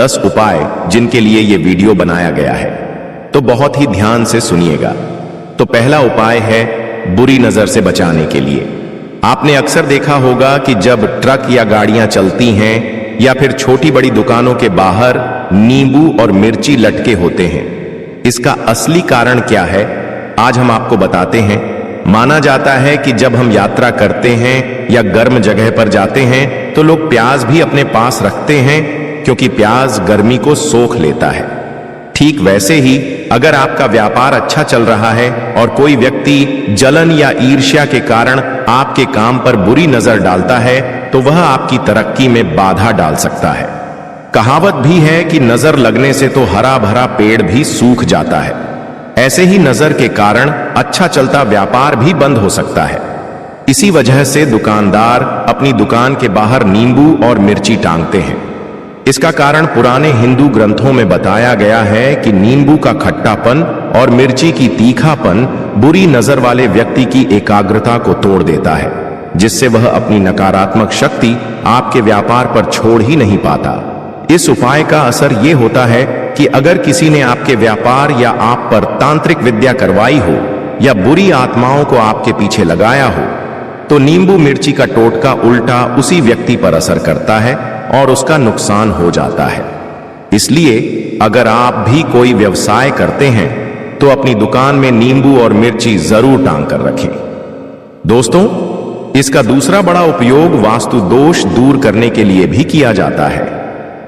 10 उपाय जिनके लिए ये वीडियो बनाया गया है, तो बहुत ही ध्यान से सुनिएगा। तो पहला उपाय है बुरी नजर से बचाने के लिए। आपने अक्सर देखा होगा कि जब ट्रक या गाड़ियां चलती हैं या फिर छोटी बड़ी दुकानों के बाहर नींबू और मिर्ची लटके होते हैं। इसका असली कारण क्या है, आज हम आपको बताते हैं। माना जाता है कि जब हम यात्रा करते हैं या गर्म जगह पर जाते हैं तो लोग प्याज भी अपने पास रखते हैं, क्योंकि प्याज गर्मी को सोख लेता है। ठीक वैसे ही अगर आपका व्यापार अच्छा चल रहा है और कोई व्यक्ति जलन या ईर्ष्या के कारण आपके काम पर बुरी नजर डालता है, तो वह आपकी तरक्की में बाधा डाल सकता है। कहावत भी है कि नजर लगने से तो हरा भरा पेड़ भी सूख जाता है। ऐसे ही नजर के कारण अच्छा चलता व्यापार भी बंद हो सकता है। इसी वजह से दुकानदार अपनी दुकान के बाहर नींबू और मिर्ची टांगते हैं। इसका कारण पुराने हिंदू ग्रंथों में बताया गया है कि नींबू का खट्टापन और मिर्ची की तीखापन बुरी नजर वाले व्यक्ति की एकाग्रता को तोड़ देता है, जिससे वह अपनी नकारात्मक शक्ति आपके व्यापार पर छोड़ ही नहीं पाता। इस उपाय का असर यह होता है कि अगर किसी ने आपके व्यापार या आप पर तांत्रिक विद्या करवाई हो या बुरी आत्माओं को आपके पीछे लगाया हो, तो नींबू मिर्ची का टोटका उल्टा उसी व्यक्ति पर असर करता है और उसका नुकसान हो जाता है। इसलिए अगर आप भी कोई व्यवसाय करते हैं तो अपनी दुकान में नींबू और मिर्ची जरूर टांग कर रखें। दोस्तों, इसका दूसरा बड़ा उपयोग वास्तु दोष दूर करने के लिए भी किया जाता है।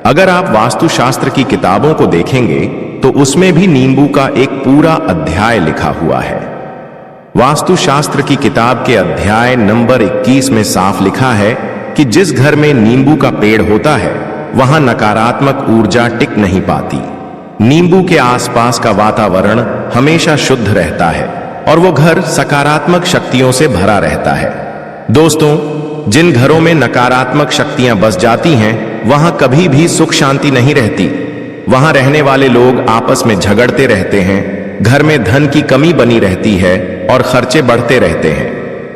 अगर आप वास्तुशास्त्र की किताबों को देखेंगे तो उसमें भी नींबू का एक पूरा अध्याय लिखा हुआ है। वास्तुशास्त्र की किताब के अध्याय नंबर 21 में साफ लिखा है कि जिस घर में नींबू का पेड़ होता है वहां नकारात्मक ऊर्जा टिक नहीं पाती। नींबू के आसपास का वातावरण हमेशा शुद्ध रहता है और वो घर सकारात्मक शक्तियों से भरा रहता है। दोस्तों, जिन घरों में नकारात्मक शक्तियां बस जाती हैं वहां कभी भी सुख शांति नहीं रहती। वहां रहने वाले लोग आपस में झगड़ते रहते हैं, घर में धन की कमी बनी रहती है और खर्चे बढ़ते रहते हैं।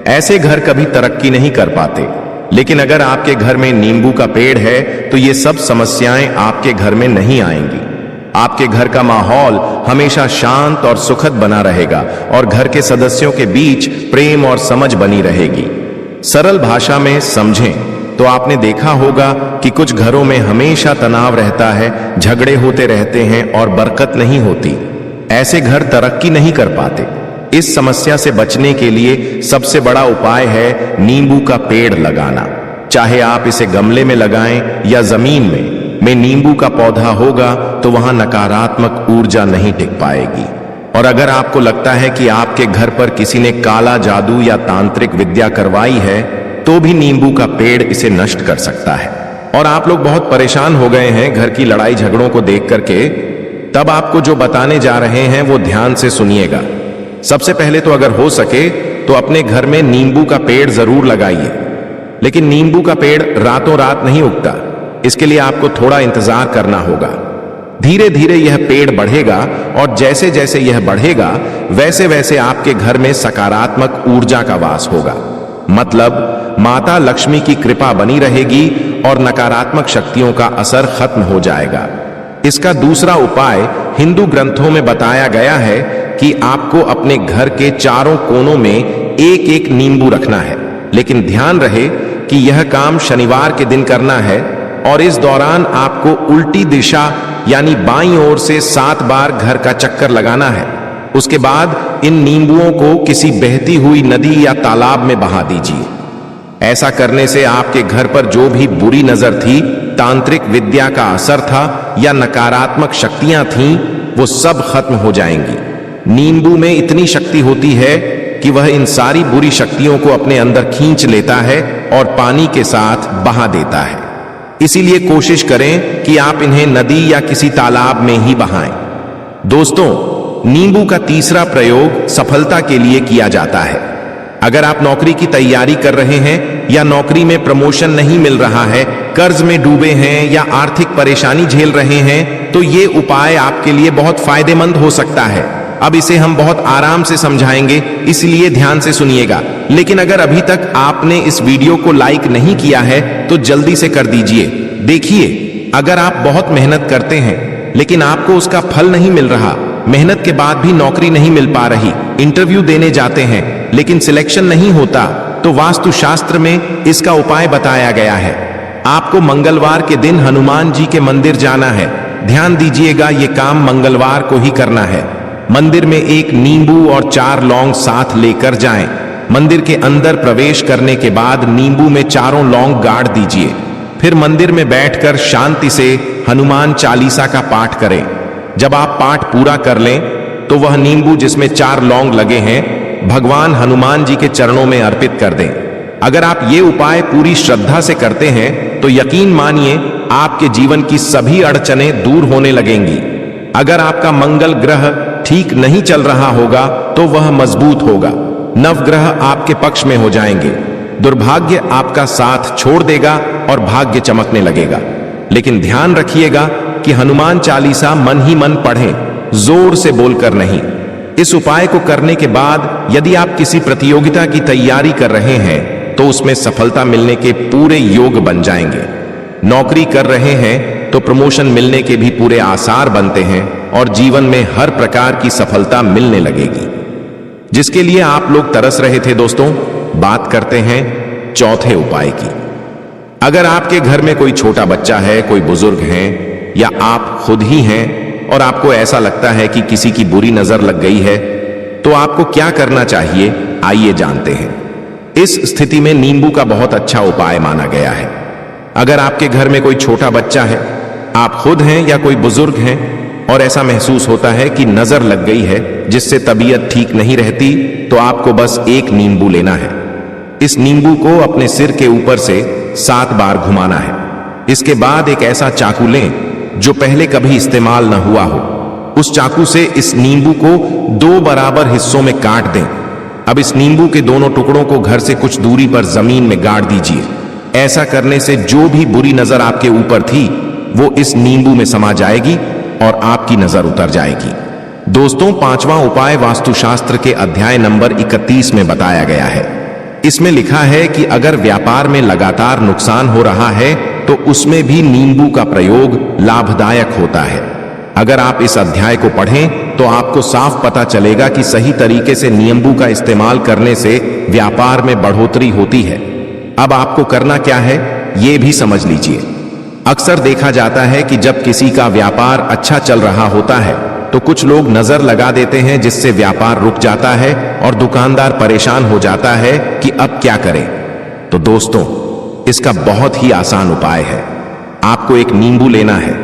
ऐसे घर कभी तरक्की नहीं कर पाते। लेकिन अगर आपके घर में नींबू का पेड़ है तो ये सब समस्याएं आपके घर में नहीं आएंगी। आपके घर का माहौल हमेशा शांत और सुखद बना रहेगा और घर के सदस्यों के बीच प्रेम और समझ बनी रहेगी। सरल भाषा में समझें तो आपने देखा होगा कि कुछ घरों में हमेशा तनाव रहता है, झगड़े होते रहते हैं और बरकत नहीं होती। ऐसे घर तरक्की नहीं कर पाते। इस समस्या से बचने के लिए सबसे बड़ा उपाय है नींबू का पेड़ लगाना। चाहे आप इसे गमले में लगाएं या जमीन में नींबू का पौधा होगा तो वहां नकारात्मक ऊर्जा नहीं टिक पाएगी। और अगर आपको लगता है कि आपके घर पर किसी ने काला जादू या तांत्रिक विद्या करवाई है, तो भी नींबू का पेड़ इसे नष्ट कर सकता है। और आप लोग बहुत परेशान हो गए हैं घर की लड़ाई झगड़ों को देख करके, तब आपको जो बताने जा रहे हैं वो ध्यान से सुनिएगा। सबसे पहले तो अगर हो सके तो अपने घर में नींबू का पेड़ जरूर लगाइए। लेकिन नींबू का पेड़ रातों रात नहीं उगता, इसके लिए आपको थोड़ा इंतजार करना होगा। धीरे धीरे यह पेड़ बढ़ेगा और जैसे जैसे यह बढ़ेगा वैसे वैसे आपके घर में सकारात्मक ऊर्जा का वास होगा। मतलब माता लक्ष्मी की कृपा बनी रहेगी और नकारात्मक शक्तियों का असर खत्म हो जाएगा। इसका दूसरा उपाय हिंदू ग्रंथों में बताया गया है कि आपको अपने घर के चारों कोनों में एक एक नींबू रखना है। लेकिन ध्यान रहे कि यह काम शनिवार के दिन करना है और इस दौरान आपको उल्टी दिशा यानी बाईं ओर से 7 बार घर का चक्कर लगाना है। उसके बाद इन नींबुओं को किसी बहती हुई नदी या तालाब में बहा दीजिए। ऐसा करने से आपके घर पर जो भी बुरी नजर थी, तांत्रिक विद्या का असर था या नकारात्मक शक्तियां थीं, वो सब खत्म हो जाएंगी। नींबू में इतनी शक्ति होती है कि वह इन सारी बुरी शक्तियों को अपने अंदर खींच लेता है और पानी के साथ बहा देता है। इसीलिए कोशिश करें कि आप इन्हें नदी या किसी तालाब में ही बहाएं। दोस्तों, नींबू का तीसरा प्रयोग सफलता के लिए किया जाता है। अगर आप नौकरी की तैयारी कर रहे हैं या नौकरी में प्रमोशन नहीं मिल रहा है, कर्ज में डूबे हैं या आर्थिक परेशानी झेल रहे हैं, तो ये उपाय आपके लिए बहुत फायदेमंद हो सकता है। अब इसे हम बहुत आराम से समझाएंगे, इसलिए ध्यान से सुनिएगा। लेकिन अगर अभी तक आपने इस वीडियो को लाइक नहीं किया है तो जल्दी से कर दीजिए। देखिए, अगर आप बहुत मेहनत करते हैं लेकिन आपको उसका फल नहीं मिल रहा, मेहनत के बाद भी नौकरी नहीं मिल पा रही, इंटरव्यू देने जाते हैं लेकिन सिलेक्शन नहीं होता, तो वास्तुशास्त्र में इसका उपाय बताया गया है। आपको मंगलवार के दिन हनुमान जी के मंदिर जाना है। ध्यान दीजिएगा, ये काम मंगलवार को ही करना है। मंदिर में एक नींबू और 4 लौंग साथ लेकर जाएं। मंदिर के अंदर प्रवेश करने के बाद नींबू में 4 लौंग गाड़ दीजिए। फिर मंदिर में बैठकर शांति से हनुमान चालीसा का पाठ करें। जब आप पाठ पूरा कर लें तो वह नींबू जिसमें 4 लौंग लगे हैं भगवान हनुमान जी के चरणों में अर्पित कर दें। अगर आप ये उपाय पूरी श्रद्धा से करते हैं तो यकीन मानिए आपके जीवन की सभी अड़चनें दूर होने लगेंगी। अगर आपका मंगल ग्रह ठीक नहीं चल रहा होगा तो वह मजबूत होगा, नवग्रह आपके पक्ष में हो जाएंगे, दुर्भाग्य आपका साथ छोड़ देगा और भाग्य चमकने लगेगा। लेकिन ध्यान रखिएगा कि हनुमान चालीसा मन ही मन पढ़ें, जोर से बोलकर नहीं। इस उपाय को करने के बाद यदि आप किसी प्रतियोगिता की तैयारी कर रहे हैं तो उसमें सफलता मिलने के पूरे योग बन जाएंगे। नौकरी कर रहे हैं तो प्रमोशन मिलने के भी पूरे आसार बनते हैं और जीवन में हर प्रकार की सफलता मिलने लगेगी, जिसके लिए आप लोग तरस रहे थे। दोस्तों, बात करते हैं चौथे उपाय की। अगर आपके घर में कोई छोटा बच्चा है, कोई बुजुर्ग है या आप खुद ही हैं और आपको ऐसा लगता है कि किसी की बुरी नजर लग गई है, तो आपको क्या करना चाहिए, आइए जानते हैं। इस स्थिति में नींबू का बहुत अच्छा उपाय माना गया है। अगर आपके घर में कोई छोटा बच्चा है, आप खुद हैं या कोई बुजुर्ग हैं और ऐसा महसूस होता है कि नजर लग गई है जिससे तबीयत ठीक नहीं रहती, तो आपको बस एक नींबू लेना है। इस नींबू को अपने सिर के ऊपर से 7 बार घुमाना है। इसके बाद एक ऐसा चाकू लें जो पहले कभी इस्तेमाल न हुआ हो। उस चाकू से इस नींबू को 2 बराबर हिस्सों में काट दें। अब इस नींबू के दोनों टुकड़ों को घर से कुछ दूरी पर जमीन में गाड़ दीजिए। ऐसा करने से जो भी बुरी नजर आपके ऊपर थी वो इस नींबू में समा जाएगी और आपकी नजर उतर जाएगी। दोस्तों, 5वां उपाय वास्तुशास्त्र के अध्याय नंबर 31 में बताया गया है। इसमें लिखा है कि अगर व्यापार में लगातार नुकसान हो रहा है तो उसमें भी नींबू का प्रयोग लाभदायक होता है। अगर आप इस अध्याय को पढ़ें तो आपको साफ पता चलेगा कि सही तरीके से नींबू का इस्तेमाल करने से व्यापार में बढ़ोतरी होती है। अब आपको करना क्या है, यह भी समझ लीजिए। अक्सर देखा जाता है कि जब किसी का व्यापार अच्छा चल रहा होता है तो कुछ लोग नजर लगा देते हैं, जिससे व्यापार रुक जाता है और दुकानदार परेशान हो जाता है कि अब क्या करें। तो दोस्तों, इसका बहुत ही आसान उपाय है। आपको एक नींबू लेना है।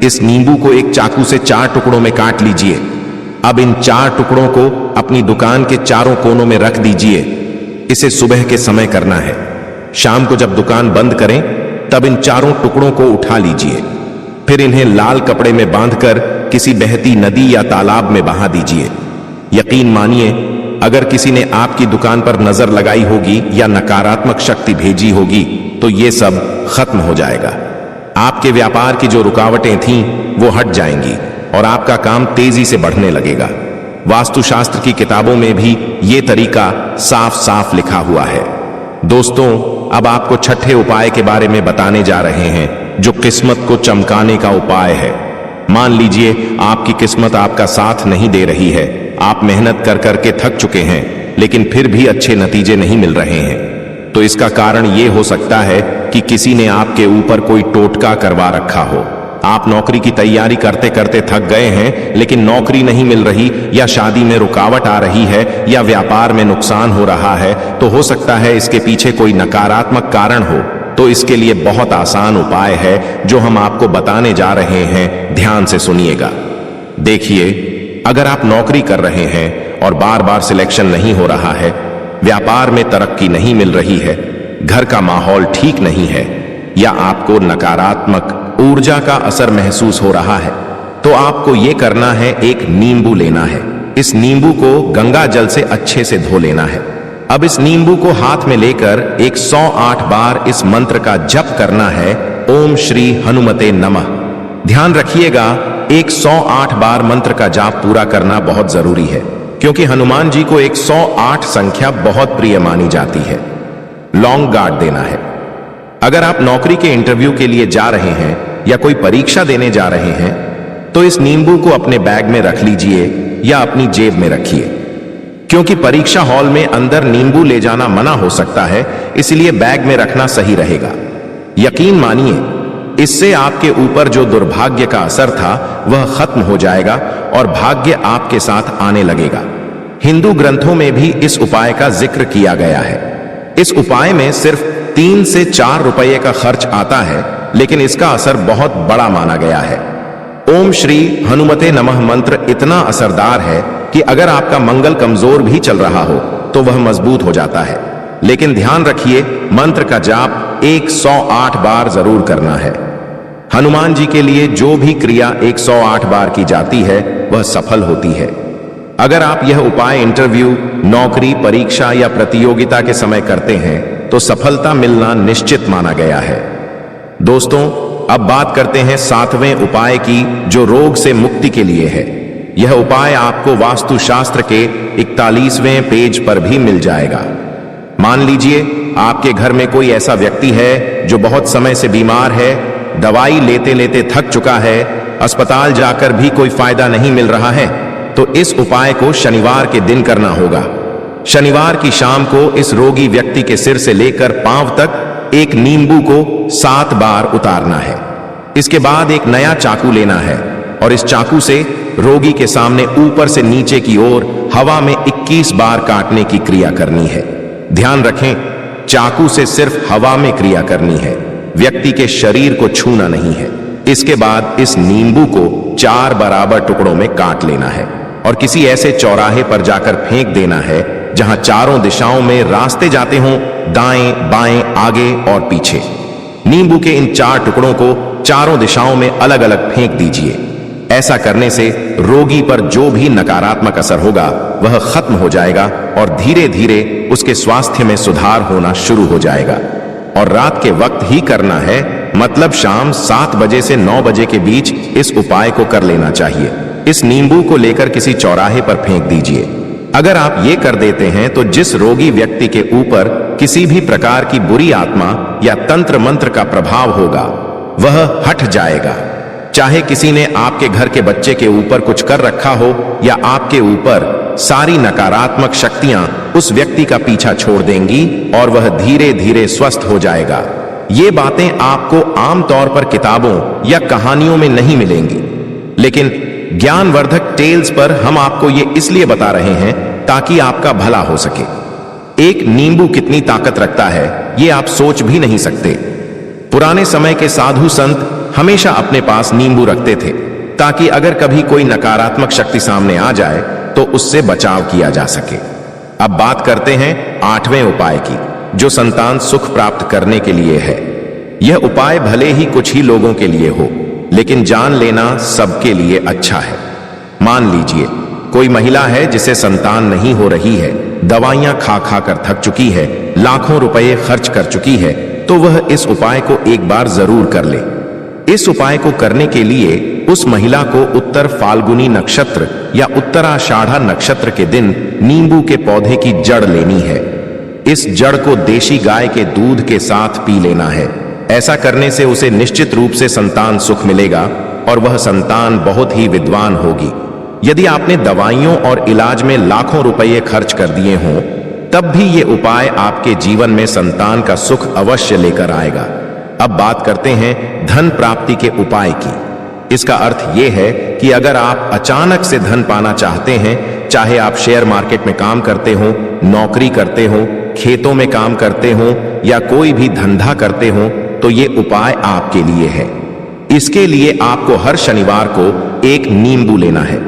इस नींबू को एक चाकू से 4 टुकड़ों में काट लीजिए। अब इन 4 टुकड़ों को अपनी दुकान के चारों कोनों में रख दीजिए। इसे सुबह के समय करना है। शाम को जब दुकान बंद करें तब इन चारों टुकड़ों को उठा लीजिए। फिर इन्हें लाल कपड़े में बांधकर किसी बहती नदी या तालाब में बहा दीजिए। यकीन मानिए, अगर किसी ने आपकी दुकान पर नजर लगाई होगी या नकारात्मक शक्ति भेजी होगी तो ये सब खत्म हो जाएगा। आपके व्यापार की जो रुकावटें थीं वो हट जाएंगी और आपका काम तेजी से बढ़ने लगेगा। वास्तुशास्त्र की किताबों में भी ये तरीका साफ साफ लिखा हुआ है। दोस्तों, अब आपको छठे उपाय के बारे में बताने जा रहे हैं, जो किस्मत को चमकाने का उपाय है। मान लीजिए आपकी किस्मत आपका साथ नहीं दे रही है। आप मेहनत कर करके थक चुके हैं लेकिन फिर भी अच्छे नतीजे नहीं मिल रहे हैं। तो इसका कारण यह हो सकता है कि किसी ने आपके ऊपर कोई टोटका करवा रखा हो। आप नौकरी की तैयारी करते करते थक गए हैं लेकिन नौकरी नहीं मिल रही, या शादी में रुकावट आ रही है, या व्यापार में नुकसान हो रहा है। तो हो सकता है इसके पीछे कोई नकारात्मक कारण हो। तो इसके लिए बहुत आसान उपाय है जो हम आपको बताने जा रहे हैं। ध्यान से सुनिएगा। देखिए, अगर आप नौकरी कर रहे हैं और बार बार सिलेक्शन नहीं हो रहा है, व्यापार में तरक्की नहीं मिल रही है, घर का माहौल ठीक नहीं है, या आपको नकारात्मक ऊर्जा का असर महसूस हो रहा है, तो आपको यह करना है, एक नींबू लेना है। इस नींबू को गंगा जल से अच्छे से धो लेना है। अब इस नींबू को हाथ में लेकर 108 बार इस मंत्र का जप करना है, ओम श्री हनुमते नमः। ध्यान रखिएगा, 108 बार मंत्र का जाप पूरा करना बहुत जरूरी है, क्योंकि हनुमान जी को 108 संख्या बहुत प्रिय मानी जाती है। लॉन्ग गार्ड देना है। अगर आप नौकरी के इंटरव्यू के लिए जा रहे हैं या कोई परीक्षा देने जा रहे हैं तो इस नींबू को अपने बैग में रख लीजिए या अपनी जेब में रखिए, क्योंकि परीक्षा हॉल में अंदर नींबू ले जाना मना हो सकता है, इसलिए बैग में रखना सही रहेगा। यकीन मानिए, इससे आपके ऊपर जो दुर्भाग्य का असर था वह खत्म हो जाएगा और भाग्य आपके साथ आने लगेगा। हिंदू ग्रंथों में भी इस उपाय का जिक्र किया गया है। इस उपाय में सिर्फ 3 से 4 रुपये का खर्च आता है, लेकिन इसका असर बहुत बड़ा माना गया है। ओम श्री हनुमते नमः मंत्र इतना असरदार है कि अगर आपका मंगल कमजोर भी चल रहा हो तो वह मजबूत हो जाता है। लेकिन ध्यान रखिए, मंत्र का जाप 108 बार जरूर करना है। हनुमान जी के लिए जो भी क्रिया 108 बार की जाती है वह सफल होती है। अगर आप यह उपाय इंटरव्यू, नौकरी, परीक्षा या प्रतियोगिता के समय करते हैं तो सफलता मिलना निश्चित माना गया है। दोस्तों, अब बात करते हैं 7वें उपाय की, जो रोग से मुक्ति के लिए है। यह उपाय आपको वास्तुशास्त्र के 41वें पेज पर भी मिल जाएगा। मान लीजिए आपके घर में कोई ऐसा व्यक्ति है जो बहुत समय से बीमार है, दवाई लेते लेते थक चुका है, अस्पताल जाकर भी कोई फायदा नहीं मिल रहा है, तो इस उपाय को शनिवार के दिन करना होगा। शनिवार की शाम को इस रोगी व्यक्ति के सिर से लेकर पांव तक एक नींबू को 7 बार उतारना है। इसके बाद एक नया चाकू लेना है और इस चाकू से रोगी के सामने ऊपर से नीचे की ओर हवा में 21 बार काटने की क्रिया करनी है। ध्यान रखें, चाकू से सिर्फ हवा में क्रिया करनी है, व्यक्ति के शरीर को छूना नहीं है। इसके बाद इस नींबू को 4 बराबर टुकड़ों में काट लेना है और किसी ऐसे चौराहे पर जाकर फेंक देना है जहां चारों दिशाओं में रास्ते जाते हों, दाएं, बाएं, आगे और पीछे। नींबू के इन 4 टुकड़ों को चारों दिशाओं में अलग अलग फेंक दीजिए। ऐसा करने से रोगी पर जो भी नकारात्मक असर होगा वह खत्म हो जाएगा और धीरे धीरे उसके स्वास्थ्य में सुधार होना शुरू हो जाएगा। और रात के वक्त ही करना है, मतलब शाम 7 बजे से 9 बजे के बीच इस उपाय को कर लेना चाहिए। इस नींबू को लेकर किसी चौराहे पर फेंक दीजिए। अगर आप ये कर देते हैं तो जिस रोगी व्यक्ति के ऊपर किसी भी प्रकार की बुरी आत्मा या तंत्र मंत्र का प्रभाव होगा वह हट जाएगा। चाहे किसी ने आपके घर के बच्चे के ऊपर कुछ कर रखा हो या आपके ऊपर, सारी नकारात्मक शक्तियां उस व्यक्ति का पीछा छोड़ देंगी और वह धीरे धीरे स्वस्थ हो जाएगा। ये बातें आपको आमतौर पर किताबों या कहानियों में नहीं मिलेंगी, लेकिन ज्ञानवर्धक टेल्स पर हम आपको ये इसलिए बता रहे हैं ताकि आपका भला हो सके। एक नींबू कितनी ताकत रखता है ये आप सोच भी नहीं सकते। पुराने समय के साधु संत हमेशा अपने पास नींबू रखते थे ताकि अगर कभी कोई नकारात्मक शक्ति सामने आ जाए तो उससे बचाव किया जा सके। अब बात करते हैं 8वें उपाय की, जो संतान सुख प्राप्त करने के लिए है। यह उपाय भले ही कुछ ही लोगों के लिए हो, लेकिन जान लेना सबके लिए अच्छा है। मान लीजिए कोई महिला है जिसे संतान नहीं हो रही है, दवाइयां खा खा कर थक चुकी है, लाखों रुपए खर्च कर चुकी है, तो वह इस उपाय को एक बार जरूर कर ले। इस उपाय को करने के लिए उस महिला को उत्तर फाल्गुनी नक्षत्र या उत्तराषाढ़ा नक्षत्र के दिन नींबू के पौधे की जड़ लेनी है। इस जड़ को देशी गाय के दूध के साथ पी लेना है। ऐसा करने से उसे निश्चित रूप से संतान सुख मिलेगा और वह संतान बहुत ही विद्वान होगी। यदि आपने दवाइयों और इलाज में लाखों रुपए खर्च कर दिए हों, तब भी ये उपाय आपके जीवन में संतान का सुख अवश्य लेकर आएगा। अब बात करते हैं धन प्राप्ति के उपाय की। इसका अर्थ यह है कि अगर आप अचानक से धन पाना चाहते हैं, चाहे आप शेयर मार्केट में काम करते हो, नौकरी करते हो, खेतों में काम करते हो या कोई भी धंधा करते हो, तो ये उपाय आपके लिए है। इसके लिए आपको हर शनिवार को एक नींबू लेना है।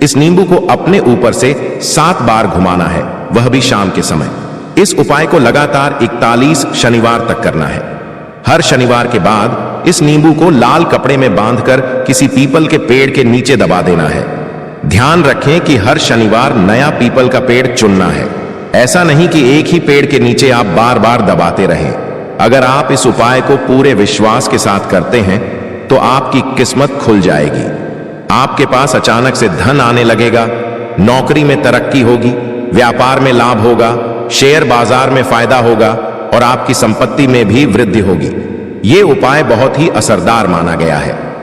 इस नींबू को अपने ऊपर से 7 बार घुमाना है, वह भी शाम के समय। इस उपाय को लगातार 41 शनिवार तक करना है। हर शनिवार के बाद इस नींबू को लाल कपड़े में बांधकर किसी पीपल के पेड़ के नीचे दबा देना है। ध्यान रखें कि हर शनिवार नया पीपल का पेड़ चुनना है। ऐसा नहीं कि एक ही पेड़ के नीचे आप बार बार दबाते रहें। अगर आप इस उपाय को पूरे विश्वास के साथ करते हैं तो आपकी किस्मत खुल जाएगी। आपके पास अचानक से धन आने लगेगा, नौकरी में तरक्की होगी, व्यापार में लाभ होगा, शेयर बाजार में फायदा होगा और आपकी संपत्ति में भी वृद्धि होगी। ये उपाय बहुत ही असरदार माना गया है।